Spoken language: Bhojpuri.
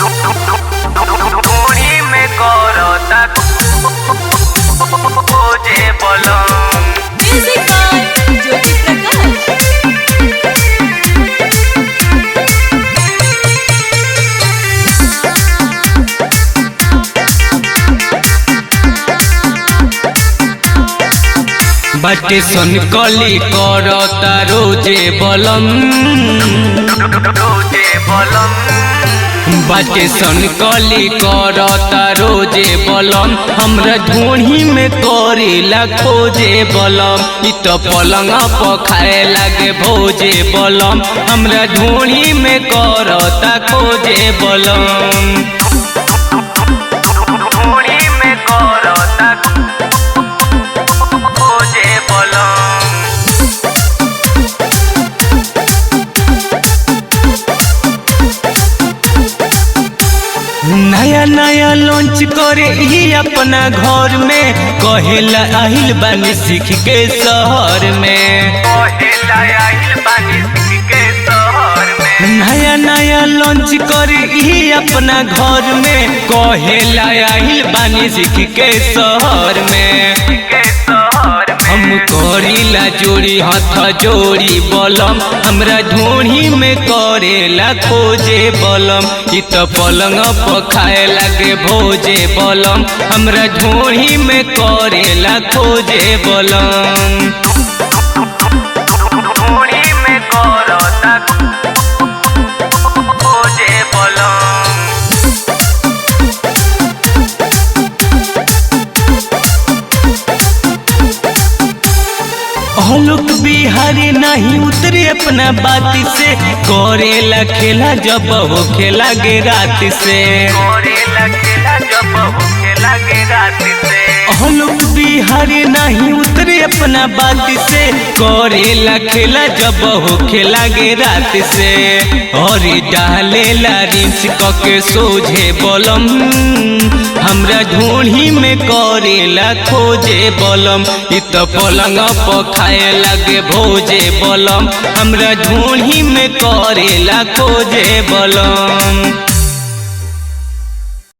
ढूंढी में करता खोजे बलम। Music by Jyoti Prakash. बाटे सनकली करता रोजे बलम। रोजे बलम। बाटे सनकली करता रोजे बलम। हमरा ढूंढी में करेला खोजे बलम। इ तो पलंग पर खाए लागे भोजे बलम। हमरा ढूंढी में करता खोजे बलम। ढूंढी में करता खोजे बलम। नया नया लॉन्च करे ही अपना घर में। कहेला आहिल बानी सीख के शहर में। कहेला आइल बानी सीख के शहर में। नया नया लॉन्च करे ही अपना घर में। कहेला आहिल बानी सीख के शहर में। के शहर में। हम करीला जोड़ी हाथ जोड़ी बलम। हमरा ढूंढी में करेला खोजे बलम। इ तो पलंग पर खाए लागे भोजे बलम। हमरा ढूंढी में करेला खोजे बलम। ढूंढी में करता खोजे बलम। हलुक बिहारी नहीं उतरे अपना बात से। करेला खेला जब हो खेला गे रात से। करेला खेला जब हो खेला के रात से। हलुक बिहारी नहीं उतरे अपना बात से। करेला खेला जब हो खेला गे रात से। और डालेला रिंच कके सोझे बलम। हमरा ढूंढी में करेला खोजे बलम। इ तो पलंग पर खाए लागे भोजे बलम। हमरा ढूंढी में करेला खोजे बलम।